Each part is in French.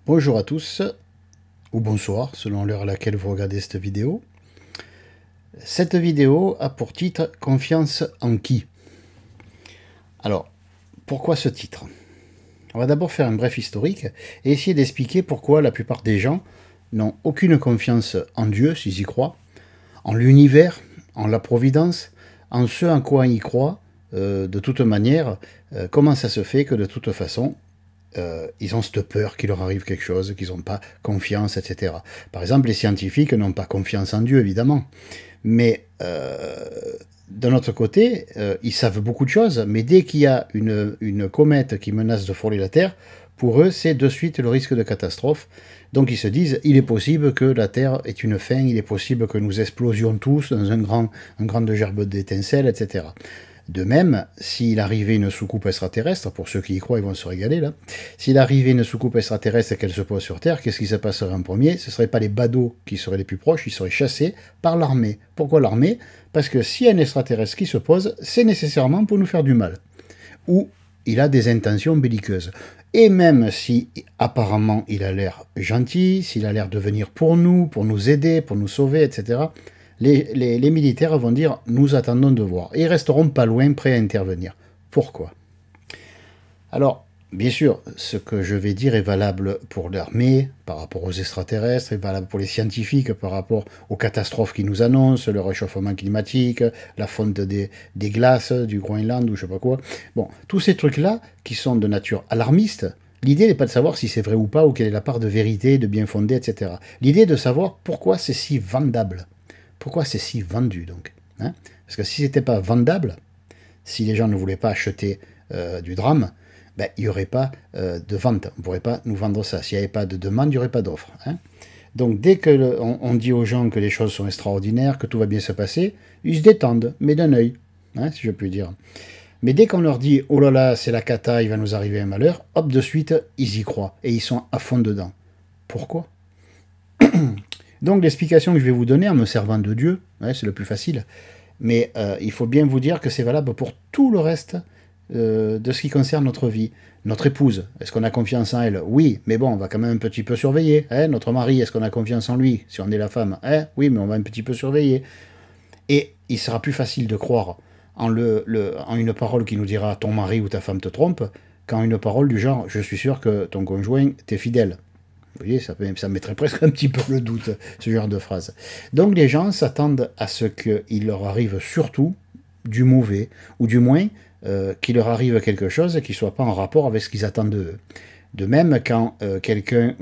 Bonjour à tous, ou bonsoir, selon l'heure à laquelle vous regardez cette vidéo. Cette vidéo a pour titre « Confiance en qui ?» Alors, pourquoi ce titre? On va d'abord faire un bref historique et essayer d'expliquer pourquoi la plupart des gens n'ont aucune confiance en Dieu, s'ils y croient, en l'univers, en la providence, en ce en quoi ils croient, de toute manière, comment ça se fait que de toute façon, ils ont cette peur qu'il leur arrive quelque chose, qu'ils n'ont pas confiance, etc. Par exemple, les scientifiques n'ont pas confiance en Dieu, évidemment. Mais d'un autre côté, ils savent beaucoup de choses, mais dès qu'il y a une comète qui menace de frôler la Terre, pour eux, c'est de suite le risque de catastrophe. Donc ils se disent, il est possible que la Terre ait une fin, il est possible que nous explosions tous dans un grande gerbe d'étincelles, etc. De même, s'il arrivait une soucoupe extraterrestre, pour ceux qui y croient, ils vont se régaler là, s'il arrivait une soucoupe extraterrestre et qu'elle se pose sur Terre, qu'est-ce qui se passerait en premier? Ce ne seraient pas les badauds qui seraient les plus proches, ils seraient chassés par l'armée. Pourquoi l'armée? Parce que s'il y a un extraterrestre qui se pose, c'est nécessairement pour nous faire du mal. Ou il a des intentions belliqueuses. Et même si apparemment il a l'air gentil, s'il a l'air de venir pour nous aider, pour nous sauver, etc., les militaires vont dire « nous attendons de voir ». Et ils resteront pas loin, prêts à intervenir. Pourquoi? Alors, bien sûr, ce que je vais dire est valable pour l'armée, par rapport aux extraterrestres, est valable pour les scientifiques, par rapport aux catastrophes qui nous annoncent, le réchauffement climatique, la fonte des glaces du Groenland ou je sais pas quoi. Bon, tous ces trucs-là, qui sont de nature alarmiste, l'idée n'est pas de savoir si c'est vrai ou pas, ou quelle est la part de vérité, de bien fondé, etc. L'idée est de savoir pourquoi c'est si vendable. Pourquoi c'est si vendu, donc, hein? Parce que si c'était pas vendable, si les gens ne voulaient pas acheter du drame, ben, il n'y aurait pas de vente. On ne pourrait pas nous vendre ça. S'il n'y avait pas de demande, il n'y aurait pas d'offre, hein. Donc dès qu'on on dit aux gens que les choses sont extraordinaires, que tout va bien se passer, ils se détendent, mais d'un œil, hein, si je puis dire. Mais dès qu'on leur dit « oh là là, c'est la cata, il va nous arriver un malheur », hop, de suite, ils y croient, et ils sont à fond dedans. Pourquoi? Donc l'explication que je vais vous donner en me servant de Dieu, ouais, c'est le plus facile, mais il faut bien vous dire que c'est valable pour tout le reste de ce qui concerne notre vie. Notre épouse, est-ce qu'on a confiance en elle? Oui, mais bon, on va quand même un petit peu surveiller. Hein? Notre mari, est-ce qu'on a confiance en lui? Si on est la femme, hein? Oui, mais on va un petit peu surveiller. Et il sera plus facile de croire en une parole qui nous dira ton mari ou ta femme te trompe, qu'en une parole du genre je suis sûr que ton conjoint t'est fidèle. Vous voyez, ça mettrait presque un petit peu le doute, ce genre de phrase. Donc les gens s'attendent à ce qu'il leur arrive surtout du mauvais, ou du moins qu'il leur arrive quelque chose qui ne soit pas en rapport avec ce qu'ils attendent d'eux. De même, quand quelqu'un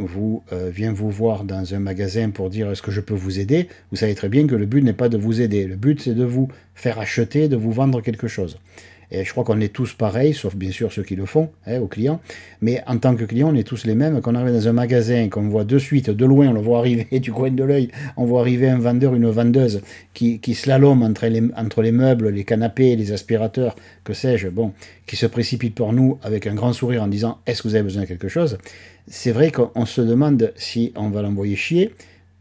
vient vous voir dans un magasin pour dire est-ce que je peux vous aider, vous savez très bien que le but n'est pas de vous aider, le but c'est de vous faire acheter, de vous vendre quelque chose. Et je crois qu'on est tous pareils, sauf bien sûr ceux qui le font, hein, aux clients. Mais en tant que client, on est tous les mêmes. Quand on arrive dans un magasin, qu'on voit de suite, de loin, on le voit arriver du coin de l'œil, on voit arriver un vendeur, une vendeuse qui slalome entre les meubles, les canapés, les aspirateurs, que sais-je, bon, qui se précipite pour nous avec un grand sourire en disant « est-ce que vous avez besoin de quelque chose ?» C'est vrai qu'on se demande si on va l'envoyer chier,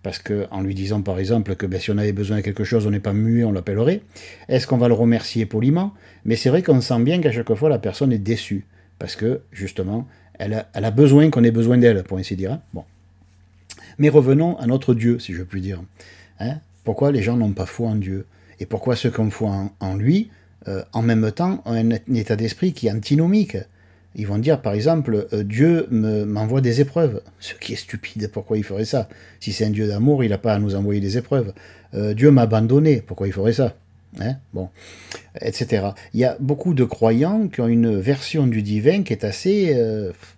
parce qu'en lui disant par exemple que ben, si on avait besoin de quelque chose, on n'est pas muet, on l'appellerait. Est-ce qu'on va le remercier poliment? Mais c'est vrai qu'on sent bien qu'à chaque fois, la personne est déçue, parce que justement, elle a besoin qu'on ait besoin d'elle, pour ainsi dire. Hein. Bon. Mais revenons à notre Dieu, si je puis dire. Hein? Pourquoi les gens n'ont pas foi en Dieu? Et pourquoi ceux qui ont foi en lui, en même temps, ont un état d'esprit qui est antinomique? Ils vont dire, par exemple, Dieu m'envoie des épreuves. Ce qui est stupide, pourquoi il ferait ça? Si c'est un Dieu d'amour, il n'a pas à nous envoyer des épreuves. Dieu m'a abandonné, pourquoi il ferait ça? Hein, bon, etc. Il y a beaucoup de croyants qui ont une version du divin qui est assez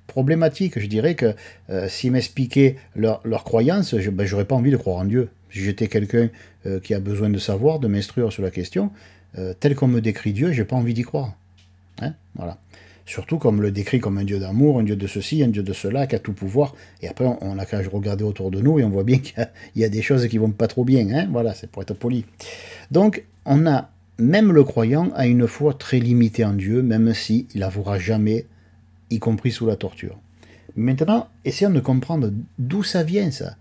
problématique. Je dirais que s'ils m'expliquaient leur croyance, j'aurais pas envie de croire en Dieu. Si j'étais quelqu'un qui a besoin de savoir, de m'instruire sur la question, tel qu'on me décrit Dieu, j'ai pas envie d'y croire. Hein, voilà. Surtout comme le décrit comme un dieu d'amour, un dieu de ceci, un dieu de cela, qui a tout pouvoir. Et après, on n'a qu'à regarder autour de nous et on voit bien qu'il y a des choses qui vont pas trop bien. Hein, voilà, c'est pour être poli. Donc, on a, même le croyant a une foi très limitée en Dieu, même s'il n'avouera jamais, y compris sous la torture. Maintenant, essayons de comprendre d'où ça vient, ça.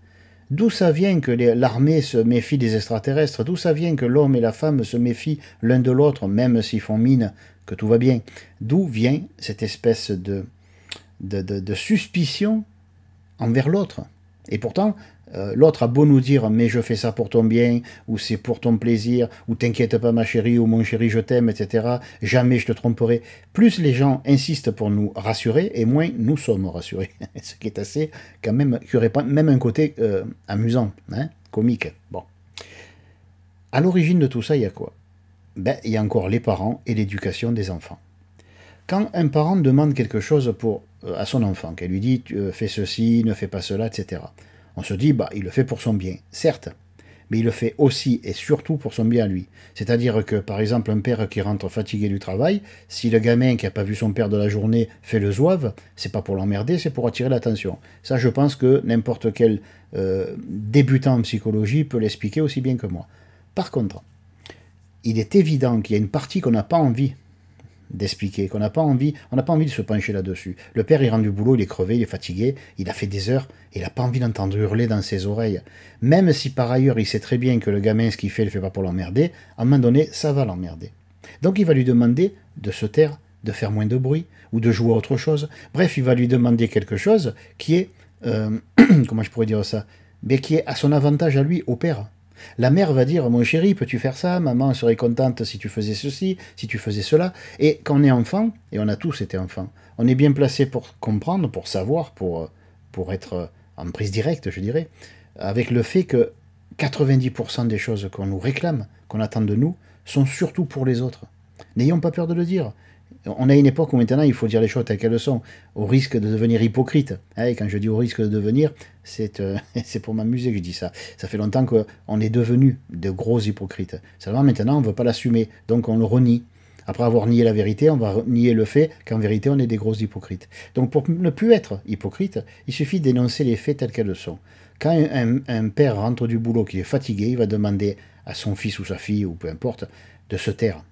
D'où ça vient que l'armée se méfie des extraterrestres? D'où ça vient que l'homme et la femme se méfient l'un de l'autre, même s'ils font mine que tout va bien? D'où vient cette espèce de suspicion envers l'autre. Et pourtant, l'autre a beau nous dire « mais je fais ça pour ton bien » ou « c'est pour ton plaisir » ou « t'inquiète pas ma chérie » ou « mon chéri je t'aime » etc. « Jamais je te tromperai ». Plus les gens insistent pour nous rassurer et moins nous sommes rassurés. Ce qui est assez, quand même, qui aurait même un côté amusant, hein, comique. Bon. À l'origine de tout ça, il y a quoi? Ben, il y a encore les parents et l'éducation des enfants. Quand un parent demande quelque chose à son enfant, qu'elle lui dit « fais ceci, ne fais pas cela », etc., on se dit bah, « il le fait pour son bien », certes, mais il le fait aussi et surtout pour son bien à lui. C'est-à-dire que, par exemple, un père qui rentre fatigué du travail, si le gamin qui n'a pas vu son père de la journée fait le zouave, c'est pas pour l'emmerder, c'est pour attirer l'attention. Ça, je pense que n'importe quel débutant en psychologie peut l'expliquer aussi bien que moi. Par contre, il est évident qu'il y a une partie qu'on n'a pas envie d'expliquer, on n'a pas envie de se pencher là-dessus. Le père, il rentre du boulot, il est crevé, il est fatigué, il a fait des heures, il n'a pas envie d'entendre hurler dans ses oreilles. Même si par ailleurs, il sait très bien que le gamin, ce qu'il fait, il ne le fait pas pour l'emmerder, à un moment donné, ça va l'emmerder. Donc il va lui demander de se taire, de faire moins de bruit, ou de jouer à autre chose. Bref, il va lui demander quelque chose qui est, comment je pourrais dire ça, mais qui est à son avantage à lui, au père. La mère va dire « Mon chéri, peux-tu faire ça? Maman serait contente si tu faisais ceci, si tu faisais cela. » Et quand on est enfant, et on a tous été enfants, on est bien placé pour comprendre, pour savoir, pour être en prise directe, je dirais, avec le fait que 90% des choses qu'on nous réclame, qu'on attend de nous, sont surtout pour les autres. N'ayons pas peur de le dire. On a une époque où maintenant il faut dire les choses telles qu'elles sont, au risque de devenir hypocrite. Et quand je dis au risque de devenir, c'est pour m'amuser que je dis ça. Ça fait longtemps qu'on est devenu de gros hypocrites. Seulement maintenant on ne veut pas l'assumer, donc on le renie. Après avoir nié la vérité, on va nier le fait qu'en vérité on est des gros hypocrites. Donc pour ne plus être hypocrite, il suffit d'énoncer les faits tels qu'elles sont. Quand un père rentre du boulot, qu'il est fatigué, il va demander à son fils ou sa fille, ou peu importe, de se taire.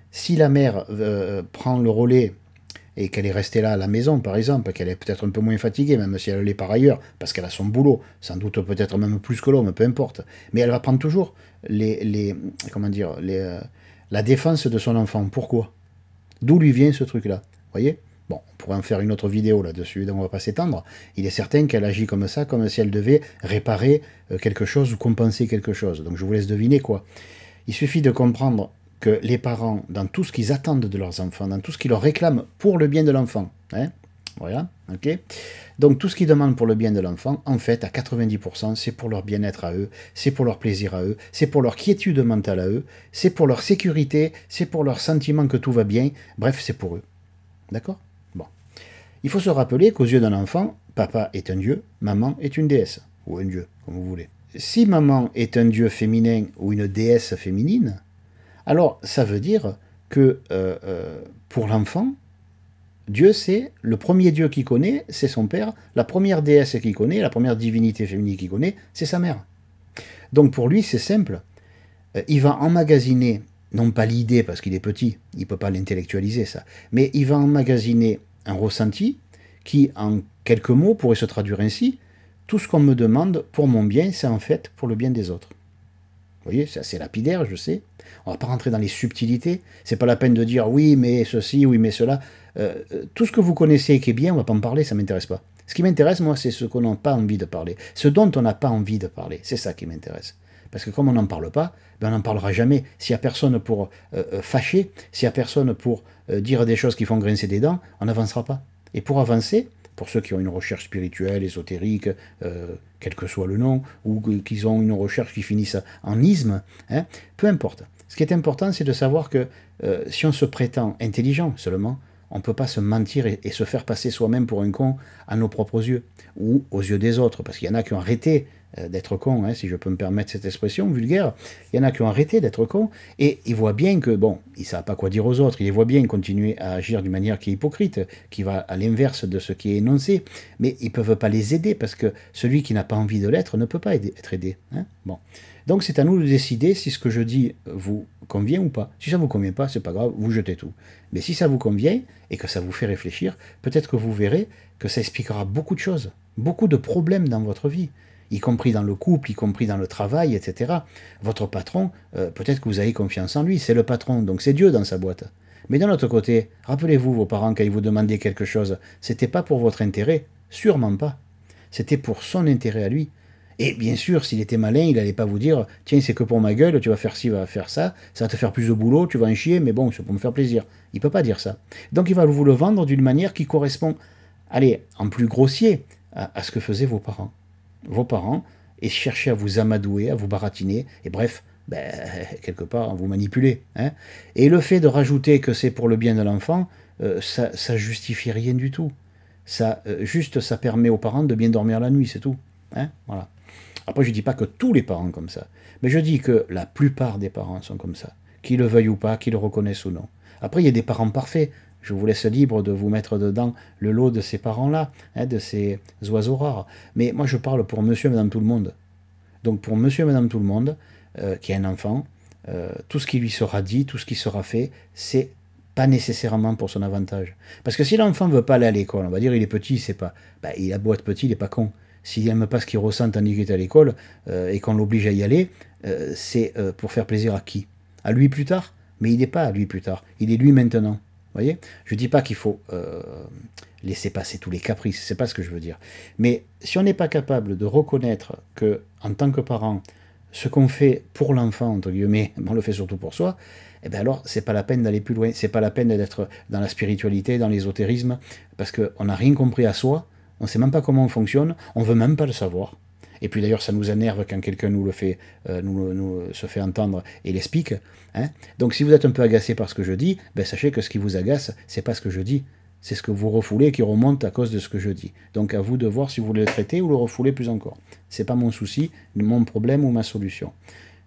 Si la mère prend le relais et qu'elle est restée là à la maison, par exemple, qu'elle est peut-être un peu moins fatiguée, même si elle l'est par ailleurs, parce qu'elle a son boulot, sans doute peut-être même plus que l'homme, peu importe, mais elle va prendre toujours la défense de son enfant. Pourquoi? D'où lui vient ce truc-là? Vous voyez? Bon, on pourrait en faire une autre vidéo là-dessus, donc on va pas s'étendre. Il est certain qu'elle agit comme ça, comme si elle devait réparer quelque chose ou compenser quelque chose. Donc je vous laisse deviner quoi. Il suffit de comprendre que les parents, dans tout ce qu'ils attendent de leurs enfants, dans tout ce qu'ils leur réclament pour le bien de l'enfant, hein, voilà, ok. Donc tout ce qu'ils demandent pour le bien de l'enfant, en fait, à 90%, c'est pour leur bien-être à eux, c'est pour leur plaisir à eux, c'est pour leur quiétude mentale à eux, c'est pour leur sécurité, c'est pour leur sentiment que tout va bien, bref, c'est pour eux. D'accord? Bon. Il faut se rappeler qu'aux yeux d'un enfant, papa est un dieu, maman est une déesse, ou un dieu, comme vous voulez. Si maman est un dieu féminin ou une déesse féminine, alors ça veut dire que pour l'enfant, Dieu, c'est le premier Dieu qu'il connaît, c'est son père, la première déesse qu'il connaît, la première divinité féminine qu'il connaît, c'est sa mère. Donc pour lui, c'est simple. Il va emmagasiner, non pas l'idée parce qu'il est petit, il ne peut pas l'intellectualiser ça, mais il va emmagasiner un ressenti qui, en quelques mots, pourrait se traduire ainsi: tout ce qu'on me demande pour mon bien, c'est en fait pour le bien des autres. Vous voyez, c'est assez lapidaire, je sais. On ne va pas rentrer dans les subtilités. C'est pas la peine de dire oui, mais ceci, oui, mais cela. Tout ce que vous connaissez et qui est bien, on ne va pas en parler, ça ne m'intéresse pas. Ce qui m'intéresse, moi, c'est ce qu'on n'a pas envie de parler. Ce dont on n'a pas envie de parler. C'est ça qui m'intéresse. Parce que comme on n'en parle pas, ben on n'en parlera jamais. S'il n'y a personne pour fâcher, s'il n'y a personne pour dire des choses qui font grincer des dents, on n'avancera pas. Et pour avancer, pour ceux qui ont une recherche spirituelle, ésotérique, quel que soit le nom, ou qui ont une recherche qui finisse en isme, hein, peu importe. Ce qui est important, c'est de savoir que si on se prétend intelligent seulement, on ne peut pas se mentir et se faire passer soi-même pour un con à nos propres yeux, ou aux yeux des autres, parce qu'il y en a qui ont arrêté d'être cons, hein, si je peux me permettre cette expression vulgaire. Il y en a qui ont arrêté d'être cons, et ils voient bien que, bon, ils ne savent pas quoi dire aux autres, ils les voient bien continuer à agir d'une manière qui est hypocrite, qui va à l'inverse de ce qui est énoncé, mais ils ne peuvent pas les aider, parce que celui qui n'a pas envie de l'être ne peut pas être aidé. Hein, bon. Donc c'est à nous de décider si ce que je dis vous convient ou pas. Si ça ne vous convient pas, c'est pas grave, vous jetez tout. Mais si ça vous convient, et que ça vous fait réfléchir, peut-être que vous verrez que ça expliquera beaucoup de choses, beaucoup de problèmes dans votre vie, y compris dans le couple, y compris dans le travail, etc. Votre patron, peut-être que vous avez confiance en lui, c'est le patron, donc c'est Dieu dans sa boîte. Mais d'un autre côté, rappelez-vous vos parents quand ils vous demandaient quelque chose, c'était pas pour votre intérêt, sûrement pas. C'était pour son intérêt à lui. Et bien sûr, s'il était malin, il n'allait pas vous dire « Tiens, c'est que pour ma gueule, tu vas faire ci, tu vas faire ça, ça va te faire plus de boulot, tu vas en chier, mais bon, c'est pour me faire plaisir. » Il ne peut pas dire ça. Donc il va vous le vendre d'une manière qui correspond, allez, en plus grossier, à ce que faisaient vos parents. Vos parents, et cherchaient à vous amadouer, à vous baratiner, et bref, ben, quelque part, à vous manipuler. Hein. Et le fait de rajouter que c'est pour le bien de l'enfant, ça justifie rien du tout. Juste, ça permet aux parents de bien dormir la nuit, c'est tout. Hein, voilà. Après, je ne dis pas que tous les parents sont comme ça, mais je dis que la plupart des parents sont comme ça, qu'ils le veuillent ou pas, qu'ils le reconnaissent ou non. Après, il y a des parents parfaits. Je vous laisse libre de vous mettre dedans le lot de ces parents-là, hein, de ces oiseaux rares. Mais moi, je parle pour monsieur et madame tout le monde. Donc, pour monsieur et madame tout le monde, qui a un enfant, tout ce qui lui sera dit, tout ce qui sera fait, c'est pas nécessairement pour son avantage. Parce que si l'enfant ne veut pas aller à l'école, on va dire il est petit, il sait pas. Ben, il a beau être petit, il n'est pas con. S'il n'aime pas ce qu'il ressent tandis qu'il est à l'école et qu'on l'oblige à y aller, c'est pour faire plaisir à qui? À lui plus tard? Mais il n'est pas à lui plus tard. Il est lui maintenant. Vous voyez? Je ne dis pas qu'il faut laisser passer tous les caprices, c'est pas ce que je veux dire. Mais si on n'est pas capable de reconnaître que, en tant que parent, ce qu'on fait pour l'enfant, entre guillemets, on le fait surtout pour soi, eh bien alors, c'est pas la peine d'aller plus loin, c'est pas la peine d'être dans la spiritualité, dans l'ésotérisme, parce qu'on n'a rien compris à soi, on ne sait même pas comment on fonctionne, on ne veut même pas le savoir. Et puis d'ailleurs, ça nous énerve quand quelqu'un nous le fait, se fait entendre et l'explique. Hein. Donc si vous êtes un peu agacé par ce que je dis, ben, sachez que ce qui vous agace, c'est pas ce que je dis, c'est ce que vous refoulez qui remonte à cause de ce que je dis. Donc à vous de voir si vous voulez le traiter ou le refouler plus encore. C'est pas mon souci, mon problème ou ma solution.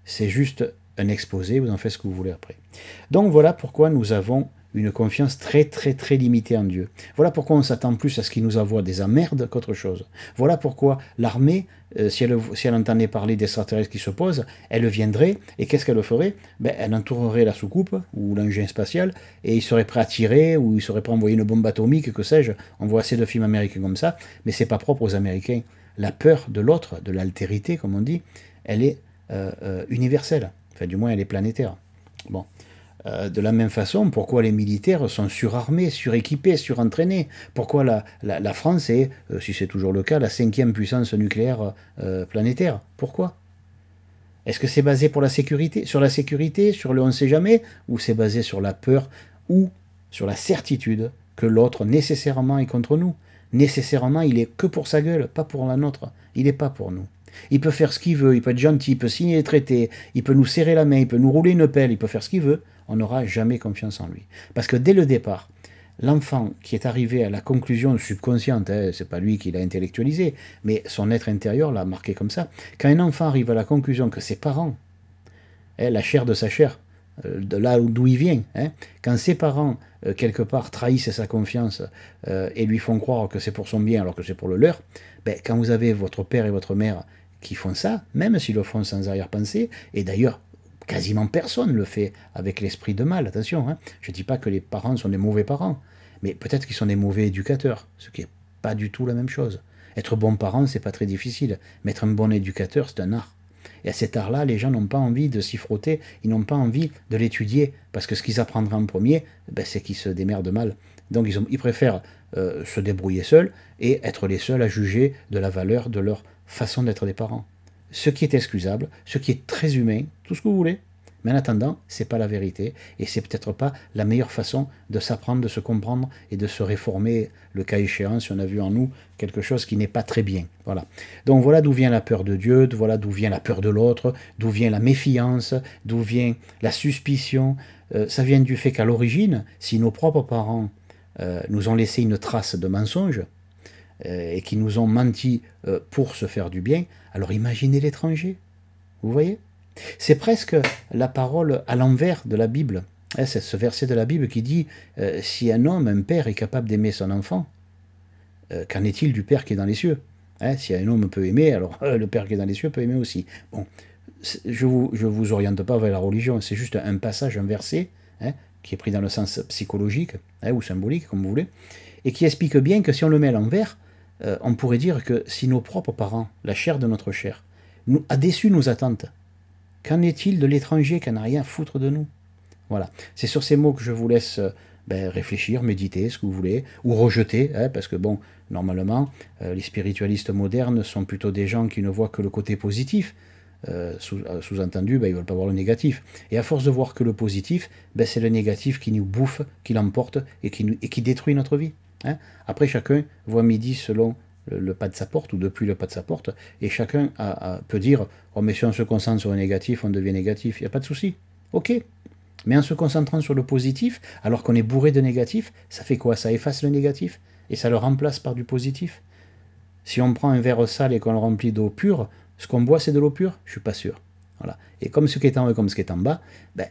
C'est juste un exposé, vous en faites ce que vous voulez après. Donc voilà pourquoi nous avons une confiance très très très limitée en Dieu. Voilà pourquoi on s'attend plus à ce qu'il nous envoie des emmerdes qu'autre chose. Voilà pourquoi l'armée, si elle entendait parler d'extraterrestres qui se posent, elle viendrait, et qu'est-ce qu'elle ferait? Ben, elle entourerait la soucoupe, ou l'engin spatial, et il serait prêt à tirer, ou il serait prêt à envoyer une bombe atomique, que sais-je. On voit assez de films américains comme ça, mais c'est pas propre aux Américains. La peur de l'autre, de l'altérité, comme on dit, elle est universelle. Enfin, du moins, elle est planétaire. Bon. De la même façon, pourquoi les militaires sont surarmés, suréquipés, surentraînés? Pourquoi la France est, si c'est toujours le cas, la 5e puissance nucléaire planétaire? Pourquoi? Est-ce que c'est basé pour la sécurité, sur le on ne sait jamais, ou c'est basé sur la peur, ou sur la certitude que l'autre nécessairement est contre nous? Nécessairement, il est que pour sa gueule, pas pour la nôtre. Il n'est pas pour nous. Il peut faire ce qu'il veut, il peut être gentil, il peut signer les traités, il peut nous serrer la main, il peut nous rouler une pelle, il peut faire ce qu'il veut. On n'aura jamais confiance en lui. Parce que dès le départ, l'enfant qui est arrivé à la conclusion subconsciente, hein, c'est pas lui qui l'a intellectualisé, mais son être intérieur l'a marqué comme ça. Quand un enfant arrive à la conclusion que ses parents, hein, la chair de sa chair, de là d'où il vient, hein, quand ses parents, quelque part, trahissent sa confiance et lui font croire que c'est pour son bien alors que c'est pour le leur, ben, quand vous avez votre père et votre mère qui font ça, même s'ils le font sans arrière-pensée, et d'ailleurs, quasiment personne ne le fait avec l'esprit de mal, attention, hein. Je ne dis pas que les parents sont des mauvais parents, mais peut-être qu'ils sont des mauvais éducateurs, ce qui n'est pas du tout la même chose. Être bon parent, c'est pas très difficile, mais être un bon éducateur, c'est un art. Et à cet art-là, les gens n'ont pas envie de s'y frotter, ils n'ont pas envie de l'étudier, parce que ce qu'ils apprendraient en premier, ben, c'est qu'ils se démerdent mal. Donc ils préfèrent se débrouiller seuls et être les seuls à juger de la valeur de leur façon d'être des parents. Ce qui est excusable, ce qui est très humain, tout ce que vous voulez. Mais en attendant, c'est pas la vérité, et c'est peut-être pas la meilleure façon de s'apprendre, de se comprendre et de se réformer, le cas échéant, si on a vu en nous quelque chose qui n'est pas très bien. Voilà. Donc voilà d'où vient la peur de Dieu, voilà d'où vient la peur de l'autre, d'où vient la méfiance, d'où vient la suspicion. Ça vient du fait qu'à l'origine, si nos propres parents nous ont laissé une trace de mensonge, et qui nous ont menti pour se faire du bien, alors imaginez l'étranger. Vous voyez? C'est presque la parole à l'envers de la Bible. C'est ce verset de la Bible qui dit si un homme, un père, est capable d'aimer son enfant, qu'en est-il du Père qui est dans les cieux? Si un homme peut aimer, alors le Père qui est dans les cieux peut aimer aussi. Bon, je vous oriente pas vers la religion, c'est juste un passage, un verset, qui est pris dans le sens psychologique, ou symbolique, comme vous voulez, et qui explique bien que si on le met à l'envers, on pourrait dire que si nos propres parents, la chair de notre chair, a déçu nos attentes, qu'en est-il de l'étranger qui n'a rien à foutre de nous? Voilà, c'est sur ces mots que je vous laisse réfléchir, méditer, ce que vous voulez, ou rejeter, hein, parce que bon, normalement, les spiritualistes modernes sont plutôt des gens qui ne voient que le côté positif. Sous-entendu, ils ne veulent pas voir le négatif. Et à force de voir que le positif, c'est le négatif qui nous bouffe, qui l'emporte et qui détruit notre vie. Hein. Après, chacun voit midi selon le pas de sa porte ou depuis le pas de sa porte, et chacun peut dire oh, mais si on se concentre sur le négatif, on devient négatif. Il n'y a pas de souci. Ok. Mais en se concentrant sur le positif, alors qu'on est bourré de négatif, ça fait quoi? Ça efface le négatif et ça le remplace par du positif. Si on prend un verre sale et qu'on le remplit d'eau pure, ce qu'on boit c'est de l'eau pure? Je suis pas sûr. Voilà. Et comme ce qui est en haut et comme ce qui est en bas,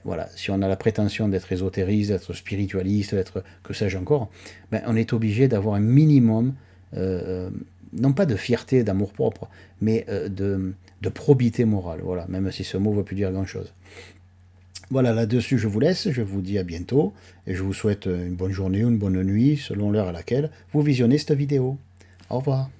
voilà, si on a la prétention d'être ésotériste, d'être spiritualiste, d'être que sais-je encore, on est obligé d'avoir un minimum, non pas de fierté, d'amour propre, mais de probité morale. Voilà, même si ce mot ne veut plus dire grand-chose. Voilà, là-dessus, je vous laisse, je vous dis à bientôt, et je vous souhaite une bonne journée ou une bonne nuit, selon l'heure à laquelle vous visionnez cette vidéo. Au revoir.